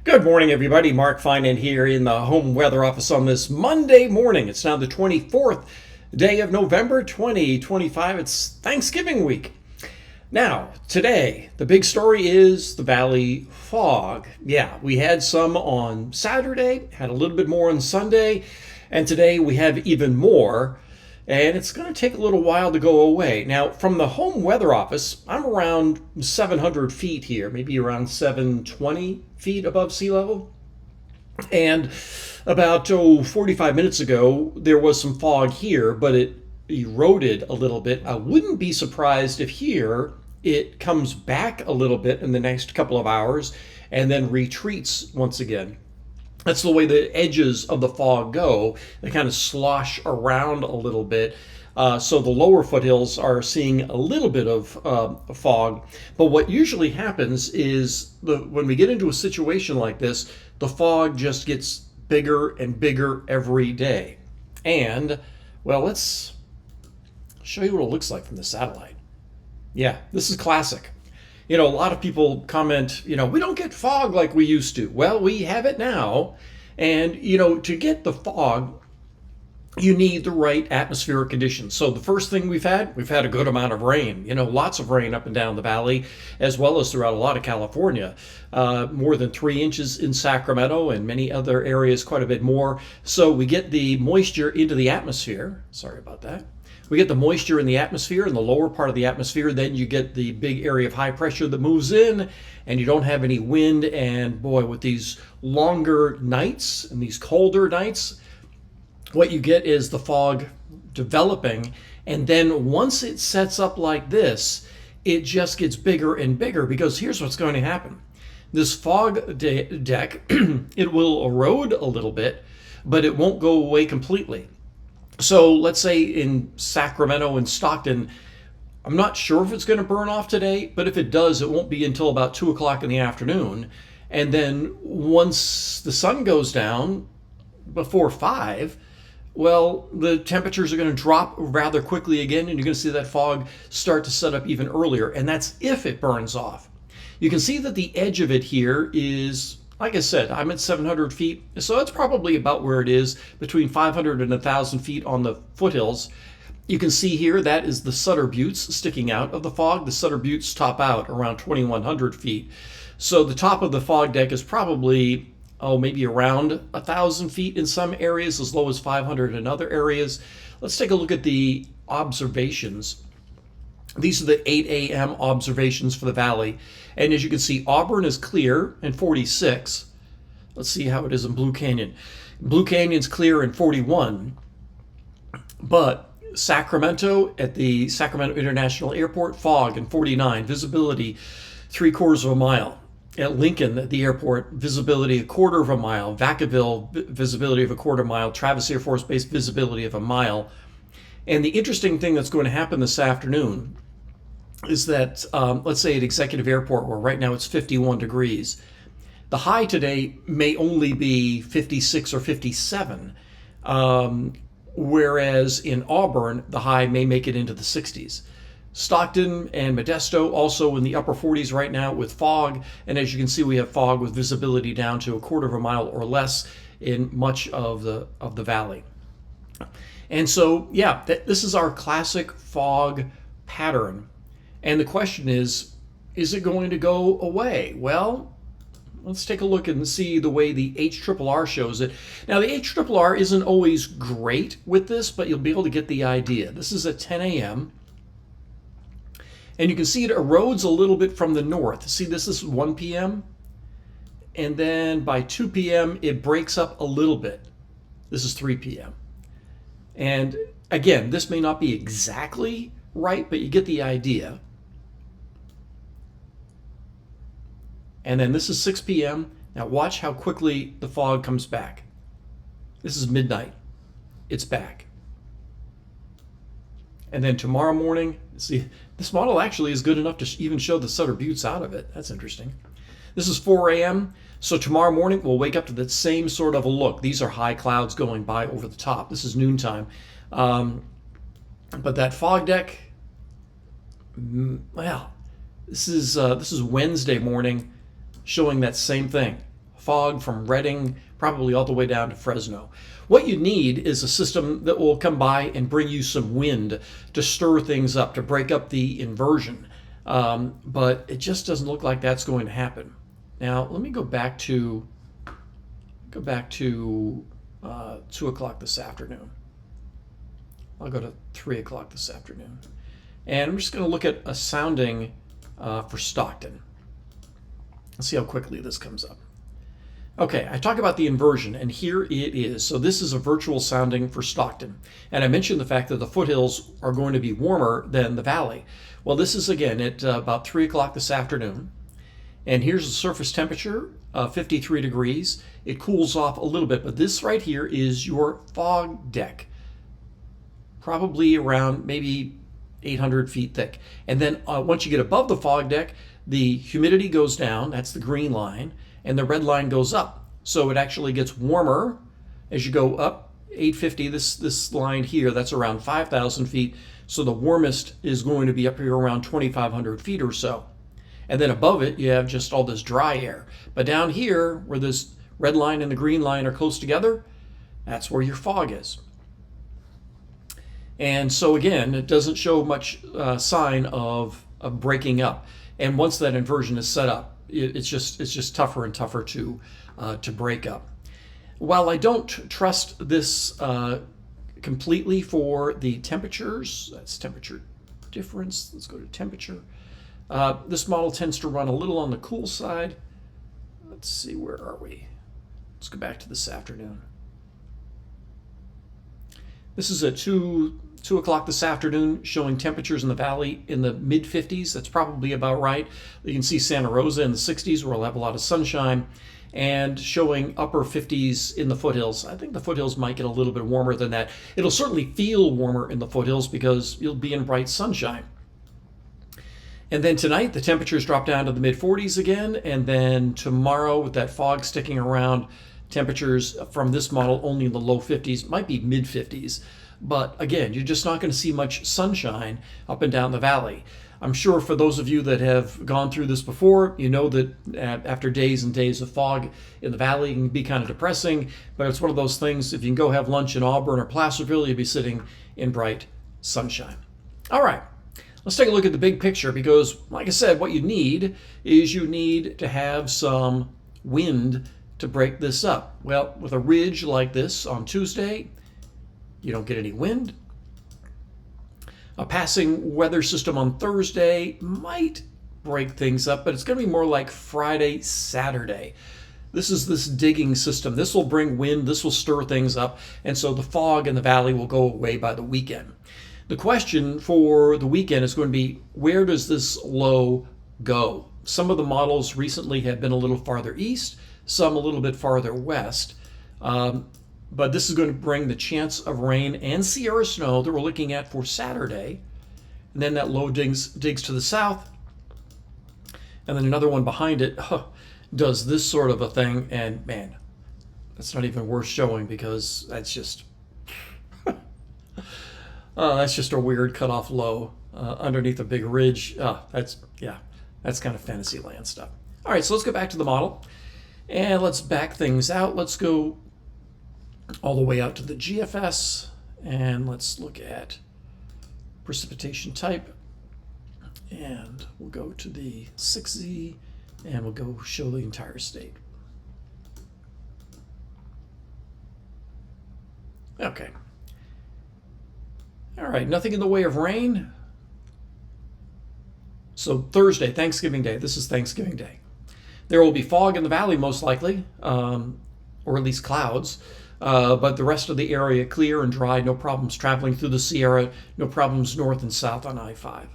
Good morning, everybody. Mark Finan here in the home weather office on this Monday morning. It's now the 24th day of November 2025. It's Thanksgiving week. Now, today, the big story is the valley fog. Yeah, we had some on Saturday, had a little bit more on Sunday, and today we have even more. And it's going to take a little while to go away. Now, from the home weather office, I'm around 700 feet here, maybe around 720 feet above sea level. And about 45 minutes ago, there was some fog here, but it eroded a little bit. I wouldn't be surprised if here it comes back a little bit in the next couple of hours and then retreats once again. That's the way the edges of the fog go. They kind of slosh around a little bit. So the lower foothills are seeing a little bit of fog. But what usually happens is when we get into a situation like this, the fog just gets bigger and bigger every day. And, well, let's show you what it looks like from the satellite. Yeah, this is classic. A lot of people comment, we don't get fog like we used to. Well, we have it now. And, to get the fog, you need the right atmospheric conditions. So the first thing we've had a good amount of rain, lots of rain up and down the valley, as well as throughout a lot of California. More than 3 inches in Sacramento and many other areas, quite a bit more. So we get the moisture into the atmosphere. Sorry about that. We get the moisture in the atmosphere, in the lower part of the atmosphere. Then you get the big area of high pressure that moves in, and you don't have any wind. And boy, with these longer nights and these colder nights, what you get is the fog developing. And then once it sets up like this, it just gets bigger and bigger, because here's what's going to happen. This fog deck, it will erode a little bit, but it won't go away completely. So let's say in Sacramento and Stockton, I'm not sure if it's going to burn off today, but if it does, it won't be until about 2 o'clock in the afternoon. And then once the sun goes down before 5, well, the temperatures are going to drop rather quickly again, and you're going to see that fog start to set up even earlier. And that's if it burns off. You can see that the edge of it here is, like I said, I'm at 700 feet, so that's probably about where it is, between 500 and 1,000 feet on the foothills. You can see here that is the Sutter Buttes sticking out of the fog. The Sutter Buttes top out around 2,100 feet. So the top of the fog deck is probably, maybe around 1,000 feet in some areas, as low as 500 in other areas. Let's take a look at the observations. These are the 8 a.m. observations for the valley. And as you can see, Auburn is clear in 46. Let's see how it is in Blue Canyon. Blue Canyon's clear in 41. But Sacramento, at the Sacramento International Airport, fog in 49. Visibility 3/4 of a mile. At Lincoln, at the airport, visibility 1/4 of a mile. Vacaville, visibility of 1/4 mile. Travis Air Force Base, visibility of a mile. And the interesting thing that's going to happen this afternoon is that, let's say at Executive Airport, where right now it's 51 degrees, the high today may only be 56 or 57, whereas in Auburn, the high may make it into the 60s. Stockton and Modesto also in the upper 40s right now with fog, and as you can see, we have fog with visibility down to 1/4 of a mile or less in much of the valley. And so, yeah, this is our classic fog pattern. And the question is it going to go away? Well, let's take a look and see the way the HRRR shows it. Now, the HRRR isn't always great with this, but you'll be able to get the idea. This is at 10 a.m. And you can see it erodes a little bit from the north. See, this is 1 p.m. And then by 2 p.m., it breaks up a little bit. This is 3 p.m. And again, this may not be exactly right, but you get the idea. And then this is 6 p.m. Now watch how quickly the fog comes back. This is midnight. It's back. And then tomorrow morning, see, this model actually is good enough to even show the Sutter Buttes out of it. That's interesting. This is 4 a.m. So tomorrow morning, we'll wake up to the same sort of a look. These are high clouds going by over the top. This is noontime. But that fog deck, well, this is Wednesday morning showing that same thing. fog from Redding probably all the way down to Fresno. What you need is a system that will come by and bring you some wind to stir things up, to break up the inversion. But it just doesn't look like that's going to happen. Now, let me go back to 2 o'clock this afternoon. I'll go to 3 o'clock this afternoon. And I'm just going to look at a sounding for Stockton. Let's see how quickly this comes up. Okay, I talk about the inversion, and here it is. So this is a virtual sounding for Stockton. And I mentioned the fact that the foothills are going to be warmer than the valley. Well, this is, again, at about 3 o'clock this afternoon. And here's the surface temperature, 53 degrees. It cools off a little bit, but this right here is your fog deck. Probably around maybe 800 feet thick. And then once you get above the fog deck, the humidity goes down, that's the green line, and the red line goes up. So it actually gets warmer as you go up 850, this line here, that's around 5,000 feet. So the warmest is going to be up here around 2,500 feet or so. And then above it, you have just all this dry air. But down here, where this red line and the green line are close together, that's where your fog is. And so again, it doesn't show much sign of breaking up. And once that inversion is set up, it's just tougher and tougher to break up. While I don't trust this completely for the temperatures, that's temperature difference. Let's go to temperature. This model tends to run a little on the cool side. Let's see, where are we? Let's go back to this afternoon. This is at 2 o'clock this afternoon, showing temperatures in the valley in the mid-50s. That's probably about right. You can see Santa Rosa in the 60s, where we'll have a lot of sunshine, and showing upper 50s in the foothills. I think the foothills might get a little bit warmer than that. It'll certainly feel warmer in the foothills because you'll be in bright sunshine. And then tonight, the temperatures drop down to the mid-40s again, and then tomorrow, with that fog sticking around, temperatures from this model only in the low 50s, might be mid-50s. But again, you're just not going to see much sunshine up and down the valley. I'm sure for those of you that have gone through this before, you know that after days and days of fog in the valley, it can be kind of depressing, but it's one of those things, if you can go have lunch in Auburn or Placerville, you'll be sitting in bright sunshine. All right, let's take a look at the big picture, because like I said, what you need is you need to have some wind to break this up. Well, with a ridge like this on Tuesday, you don't get any wind. A passing weather system on Thursday might break things up, but it's going to be more like Friday, Saturday. This is this digging system. This will bring wind, this will stir things up, and so the fog in the valley will go away by the weekend. The question for the weekend is going to be, where does this low go? Some of the models recently have been a little farther east, some a little bit farther west. But this is going to bring the chance of rain and Sierra snow that we're looking at for Saturday. And then that low digs to the south. And then another one behind it does this sort of a thing. And man, that's not even worth showing, because that's just a weird cutoff low underneath a big ridge. That's kind of fantasy land stuff. All right, so let's go back to the model. And let's back things out. Let's go all the way out to the GFS, and let's look at precipitation type, and we'll go to the 6Z, and we'll go show the entire state. Okay. All right, nothing in the way of rain. So Thursday, Thanksgiving Day, this is Thanksgiving Day. There will be fog in the valley most likely, or at least clouds. But the rest of the area clear and dry, no problems traveling through the Sierra, no problems north and south on I-5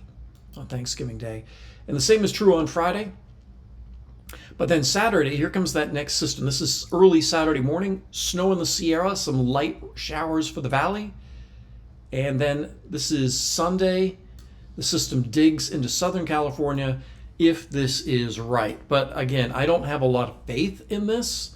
on Thanksgiving Day. And the same is true on Friday. But then Saturday, here comes that next system. This is early Saturday morning, snow in the Sierra, some light showers for the valley. And then this is Sunday. The system digs into Southern California if this is right. But again, I don't have a lot of faith in this.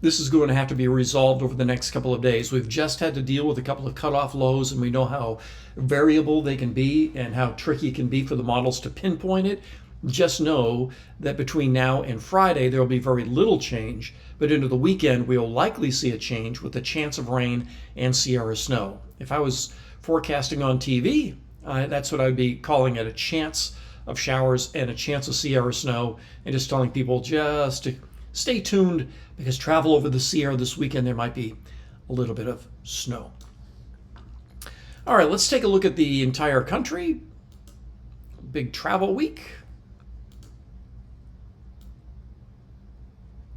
This is going to have to be resolved over the next couple of days. We've just had to deal with a couple of cutoff lows, and we know how variable they can be and how tricky it can be for the models to pinpoint it. just know that between now and Friday, there will be very little change, but into the weekend, we'll likely see a change with a chance of rain and Sierra snow. If I was forecasting on TV, that's what I'd be calling it, a chance of showers and a chance of Sierra snow, and just telling people just to stay tuned because travel over the Sierra this weekend, there might be a little bit of snow. All right, let's take a look at the entire country. Big travel week.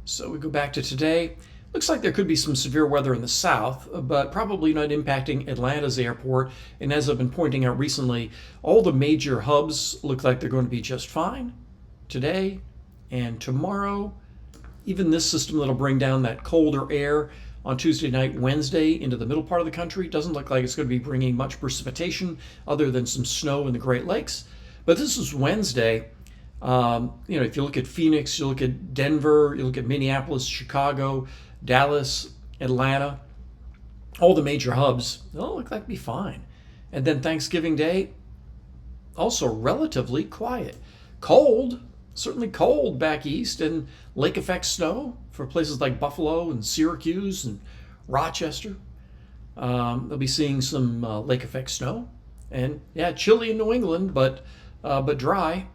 So we go back to today. Looks like there could be some severe weather in the south, but probably not impacting Atlanta's airport. And as I've been pointing out recently, all the major hubs look like they're going to be just fine today and tomorrow. Even this system that'll bring down that colder air on Tuesday night, Wednesday into the middle part of the country doesn't look like it's going to be bringing much precipitation other than some snow in the Great Lakes. But this is Wednesday. If you look at Phoenix, you look at Denver, you look at Minneapolis, Chicago, Dallas, Atlanta, all the major hubs, they'll look like it'll be fine. And then Thanksgiving Day, also relatively quiet. Cold, certainly cold back east, and lake effect snow for places like Buffalo and Syracuse and Rochester. They'll be seeing some lake effect snow. And yeah, chilly in New England, but dry.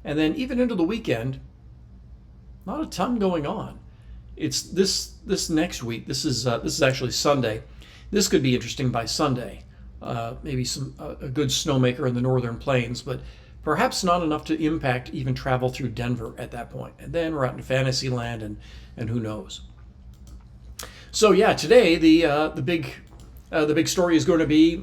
And then even into the weekend, not a ton going on. It's this next week. This is actually Sunday. This could be interesting by Sunday. Maybe a good snowmaker in the northern plains, but perhaps not enough to impact even travel through Denver at that point. And then we're out in fantasy land, and who knows. So yeah, today the big story is going to be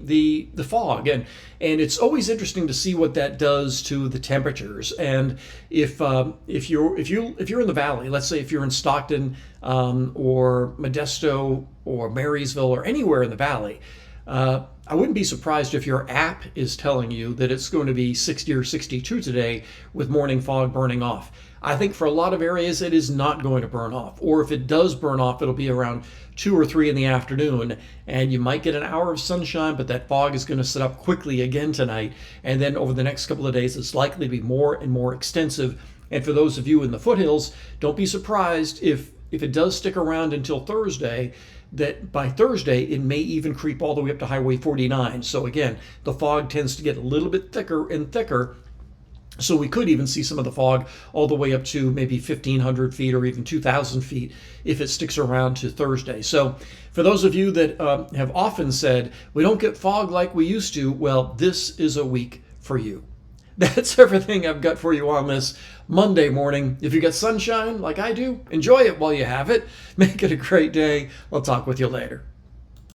the fog, and it's always interesting to see what that does to the temperatures. And if you're in the valley, let's say if you're in Stockton or Modesto or Marysville or anywhere in the valley, I wouldn't be surprised if your app is telling you that it's going to be 60 or 62 today with morning fog burning off. I think for a lot of areas it is not going to burn off, or if it does burn off, it'll be around 2 or 3 in the afternoon, and you might get an hour of sunshine, but that fog is going to set up quickly again tonight, and then over the next couple of days it's likely to be more and more extensive. And for those of you in the foothills, don't be surprised if it does stick around until Thursday, that by Thursday it may even creep all the way up to Highway 49. So again, the fog tends to get a little bit thicker and thicker. So we could even see some of the fog all the way up to maybe 1,500 feet or even 2,000 feet if it sticks around to Thursday. So for those of you that have often said, we don't get fog like we used to, well, this is a week for you. That's everything I've got for you on this Monday morning. If you got sunshine like I do, enjoy it while you have it. Make it a great day. I'll talk with you later.